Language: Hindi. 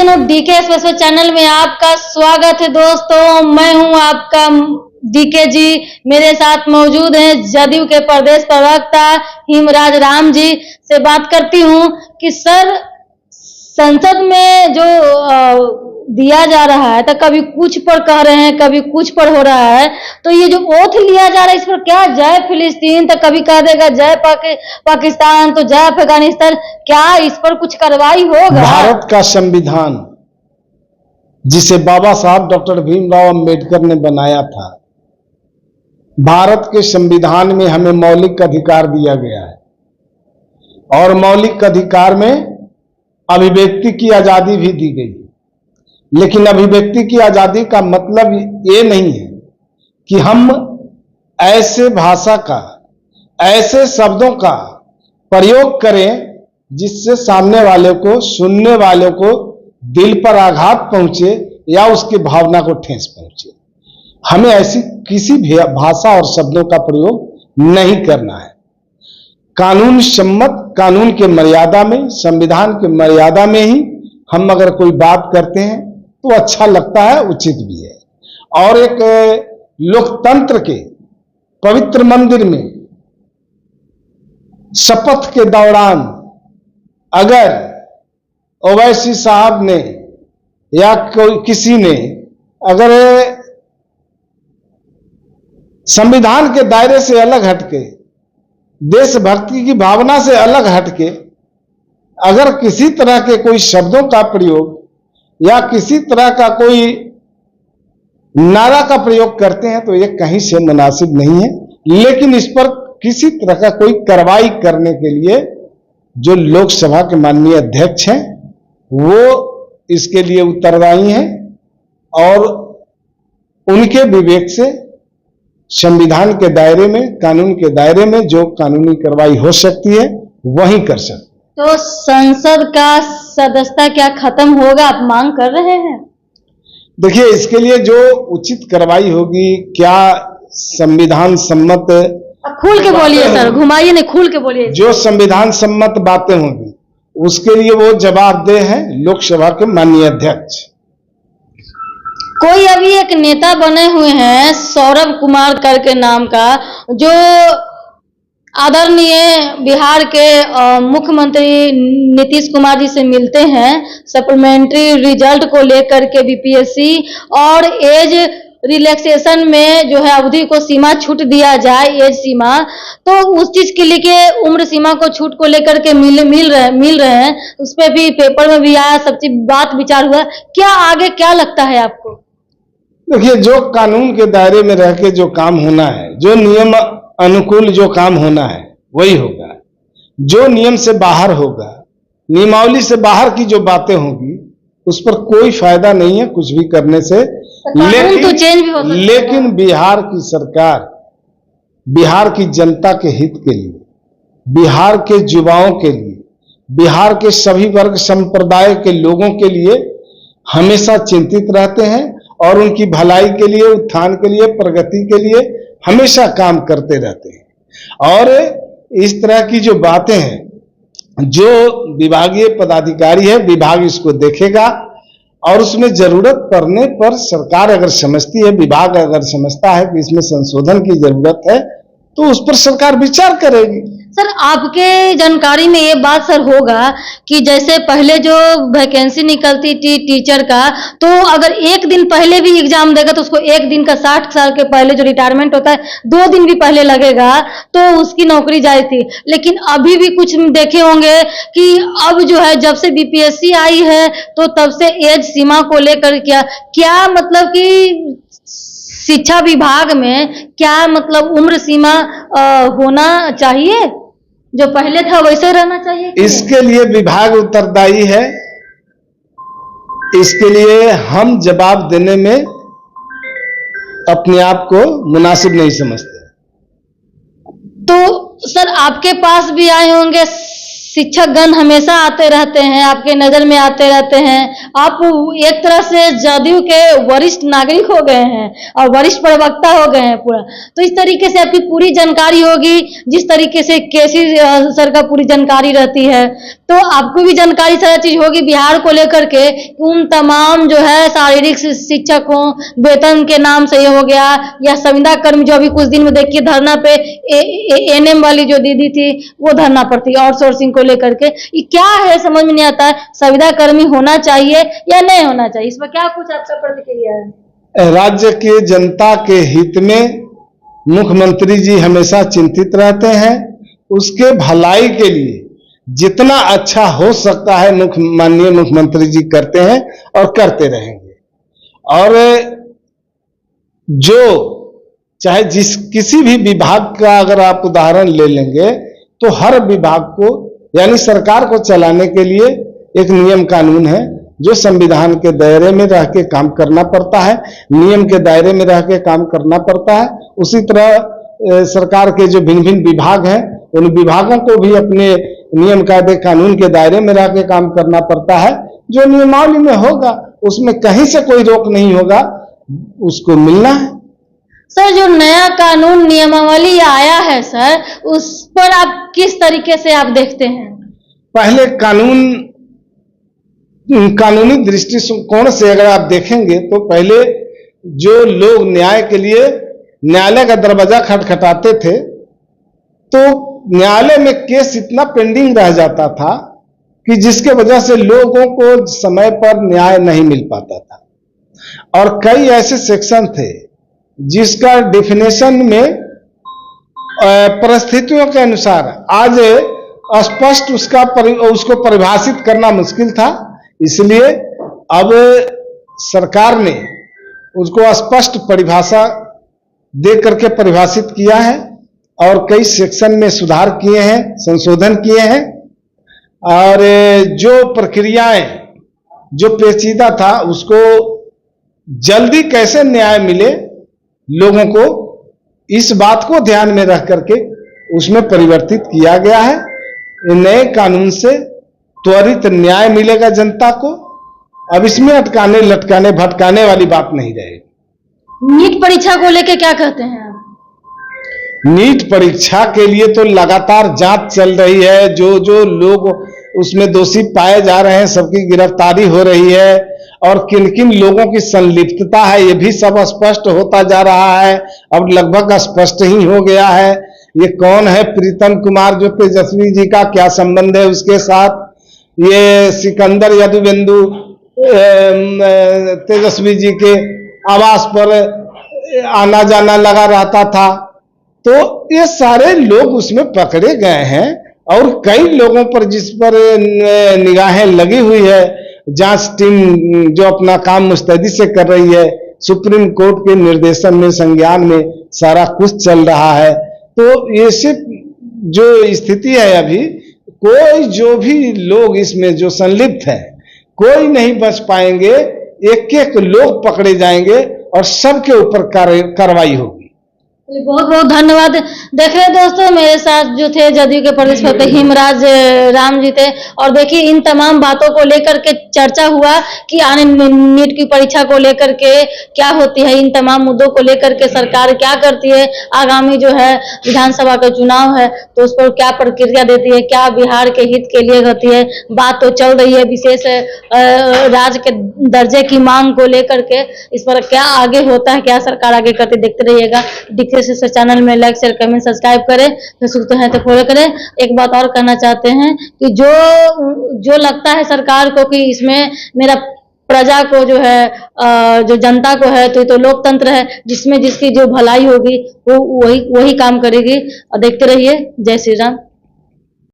जनों, डीके स्पेशल चैनल में आपका स्वागत है दोस्तों। मैं हूं आपका डीके जी। मेरे साथ मौजूद हैं जदयू के प्रदेश प्रवक्ता हिमराज राम जी। से बात करती हूं कि सर, संसद में जो दिया जा रहा है तो कभी कुछ पर कह रहे हैं, कभी कुछ पर हो रहा है, तो ये जो ओथ लिया जा रहा है इस पर क्या जय फिलिस्तीन, तो कभी कह देगा जय पाकिस्तान, तो जय अफगानिस्तान, क्या इस पर कुछ कार्रवाई होगा? भारत का संविधान जिसे बाबा साहब डॉक्टर भीमराव अंबेडकर ने बनाया था, भारत के संविधान में हमें मौलिक अधिकार दिया गया है और मौलिक अधिकार में अभिव्यक्ति की आजादी भी दी गई। लेकिन अभिव्यक्ति की आजादी का मतलब ये नहीं है कि हम ऐसे भाषा का, ऐसे शब्दों का प्रयोग करें जिससे सामने वाले को, सुनने वाले को दिल पर आघात पहुंचे या उसकी भावना को ठेस पहुंचे। हमें ऐसी किसी भी भाषा और शब्दों का प्रयोग नहीं करना है। कानून सम्मत, कानून के मर्यादा में, संविधान के मर्यादा में ही हम अगर कोई बात करते हैं तो अच्छा लगता है, उचित भी है। और एक लोकतंत्र के पवित्र मंदिर में शपथ के दौरान अगर ओवैसी साहब ने या कोई किसी ने अगर संविधान के दायरे से अलग हटके, देशभक्ति की भावना से अलग हटके अगर किसी तरह के कोई शब्दों का प्रयोग या किसी तरह का कोई नारा का प्रयोग करते हैं तो ये कहीं से मुनासिब नहीं है। लेकिन इस पर किसी तरह का कोई कार्रवाई करने के लिए जो लोकसभा के माननीय अध्यक्ष हैं वो इसके लिए उत्तरदायी हैं और उनके विवेक से संविधान के दायरे में, कानून के दायरे में जो कानूनी कार्रवाई हो सकती है वही कर सकते। तो संसद का सदस्यता क्या खत्म होगा, आप मांग कर रहे हैं? देखिए, इसके लिए जो उचित कार्रवाई होगी, क्या संविधान सम्मत, खुल के बोलिए सर, घुमाइए नहीं, खुल के बोलिए। जो संविधान सम्मत बातें होंगी उसके लिए वो जवाबदेह हैं लोकसभा के माननीय अध्यक्ष। कोई अभी एक नेता बने हुए हैं सौरभ कुमार करके नाम का, जो आदरणीय बिहार के मुख्यमंत्री नीतीश कुमार जी से मिलते हैं सप्लीमेंट्री रिजल्ट को लेकर के बीपीएससी और एज रिलैक्सेशन में जो है अवधि को सीमा छूट दिया जाए, एज सीमा, तो उस चीज के लिए उम्र सीमा को छूट को लेकर के मिल रहे हैं, उस पर भी पेपर में भी आया, सब चीज बात विचार हुआ। क्या आगे क्या लगता है आपको? देखिए, जो कानून के दायरे में रह के जो काम होना है, जो नियम अनुकूल जो काम होना है वही होगा। जो नियम से बाहर होगा, नियमावली से बाहर की जो बातें होंगी उस पर कोई फायदा नहीं है कुछ भी करने से। लेकिन बिहार की सरकार, बिहार की जनता के हित के लिए, बिहार के युवाओं के लिए, बिहार के सभी वर्ग संप्रदाय के लोगों के लिए हमेशा चिंतित रहते हैं और उनकी भलाई के लिए, उत्थान के लिए, प्रगति के लिए हमेशा काम करते रहते हैं। और इस तरह की जो बातें हैं, जो विभागीय पदाधिकारी है, विभाग इसको देखेगा और उसमें जरूरत पड़ने पर सरकार अगर समझती है, विभाग अगर समझता है कि इसमें संशोधन की जरूरत है तो उस पर सरकार विचार करेगी। सर, आपके जानकारी में ये बात सर होगा कि जैसे पहले जो वैकेंसी निकलती थी टीचर का, तो अगर एक दिन पहले भी एग्जाम देगा तो उसको एक दिन का, 60 साल के पहले जो रिटायरमेंट होता है 2 दिन भी पहले लगेगा तो उसकी नौकरी जायज थी। लेकिन अभी भी कुछ देखे होंगे कि अब जो है जब से बीपीएससी आई है तो तब से एज सीमा को लेकर क्या मतलब कि शिक्षा विभाग में क्या मतलब उम्र सीमा होना चाहिए, जो पहले था वैसे रहना चाहिए? इसके लिए विभाग उत्तरदायी है, इसके लिए हम जवाब देने में अपने आप को मुनासिब नहीं समझते। तो सर, आपके पास भी आए होंगे शिक्षकगण हमेशा आते रहते हैं, आपके नजर में आते रहते हैं। आप एक तरह से जदयू के वरिष्ठ नागरिक हो गए हैं और वरिष्ठ प्रवक्ता हो गए हैं पूरा। तो इस तरीके से आपकी पूरी जानकारी होगी, जिस तरीके से केसी सर का पूरी जानकारी रहती है, तो आपको भी जानकारी सारा चीज होगी बिहार को लेकर के। उन तमाम जो है शारीरिक शिक्षकों वेतन के नाम से ये हो गया, या संविदा कर्मी जो अभी कुछ दिन में देखिए धरना पे एनएम वाली जो दीदी थी वो धरना पर थी आउटसोर्सिंग को लेकर के। ये क्या है समझ में नहीं आता है, संविदा कर्मी होना चाहिए या नहीं होना चाहिए, इस पर क्या कुछ आपका प्रतिक्रिया है? राज्य के जनता के हित में मुख्यमंत्री जी हमेशा चिंतित रहते हैं। उसके भलाई के लिए जितना अच्छा हो सकता है माननीय मुख्यमंत्री जी करते हैं और करते रहेंगे। और जो चाहे किसी भी विभाग का अगर आप उदाहरण ले लेंगे तो हर विभाग को यानी सरकार को चलाने के लिए एक नियम कानून है जो संविधान के दायरे में रह के काम करना पड़ता है, नियम के दायरे में रह के काम करना पड़ता है। उसी तरह सरकार के जो भिन्न भिन्न विभाग हैं उन विभागों को भी अपने नियम कायदे कानून के दायरे में रह के काम करना पड़ता है। जो नियमावली में होगा उसमें कहीं से कोई रोक नहीं होगा, उसको मिलना है। सर जो नया कानून नियमावली आया है सर, उस पर आप किस तरीके से आप देखते हैं? पहले कानूनी दृष्टिकोण से अगर आप देखेंगे तो पहले जो लोग न्याय के लिए न्यायालय का दरवाजा खटखटाते थे तो न्यायालय में केस इतना पेंडिंग रह जाता था कि जिसके वजह से लोगों को समय पर न्याय नहीं मिल पाता था। और कई ऐसे सेक्शन थे जिसका डेफिनेशन में परिस्थितियों के अनुसार आज स्पष्ट उसको परिभाषित करना मुश्किल था। इसलिए अब सरकार ने उसको स्पष्ट परिभाषा दे करके परिभाषित किया है और कई सेक्शन में सुधार किए हैं, संशोधन किए हैं। और जो प्रक्रियाएं जो पेचीदा था उसको जल्दी कैसे न्याय मिले लोगों को, इस बात को ध्यान में रख करके उसमें परिवर्तित किया गया है। नए कानून से त्वरित न्याय मिलेगा जनता को। अब इसमें अटकाने लटकाने भटकाने वाली बात नहीं रहेगी। नीट परीक्षा को लेकर क्या कहते हैं आप? नीट परीक्षा के लिए तो लगातार जांच चल रही है। जो जो लोग उसमें दोषी पाए जा रहे हैं सबकी गिरफ्तारी हो रही है और किन किन लोगों की संलिप्तता है ये भी सब स्पष्ट होता जा रहा है। अब लगभग स्पष्ट ही हो गया है ये कौन है प्रीतम कुमार जो तेजस्वी जी का क्या संबंध है उसके साथ। ये सिकंदर यदुवेंदु तेजस्वी जी के आवास पर आना जाना लगा रहता था। तो ये सारे लोग उसमें पकड़े गए हैं और कई लोगों पर जिस पर निगाहें लगी हुई है, जांच टीम जो अपना काम मुस्तैदी से कर रही है, सुप्रीम कोर्ट के निर्देशन में संज्ञान में सारा कुछ चल रहा है। तो ये सिर्फ जो स्थिति है अभी कोई जो भी लोग इसमें जो संलिप्त है कोई नहीं बच पाएंगे। एक एक लोग पकड़े जाएंगे और सबके ऊपर कार्रवाई होगी। बहुत बहुत धन्यवाद। देख रहे दोस्तों मेरे साथ जो थे जदयू के प्रदेश प्रवक्ता हिमराज राम जी थे और देखिए इन तमाम बातों को लेकर के चर्चा हुआ कि आने नीट की परीक्षा को लेकर के क्या होती है, इन तमाम मुद्दों को लेकर के सरकार क्या करती है, आगामी जो है विधानसभा का चुनाव है तो उस पर क्या प्रक्रिया देती है, क्या बिहार के हित के लिए होती है। बात तो चल रही है विशेष राज्य के दर्जे की मांग को लेकर के, इस पर क्या आगे होता है, क्या सरकार आगे करती देखते रहिएगा। से चैनल में लाइक शेयर कमेंट सब्सक्राइब करें, फेसबुक तो है तो फॉलो करें। एक बात और कहना चाहते हैं कि जो लगता है सरकार को कि इसमें मेरा प्रजा को जो है जो जनता को है तो ये तो लोकतंत्र है जिसमें जिसकी जो भलाई होगी वो वही काम करेगी। और देखते रहिए। जय श्री राम।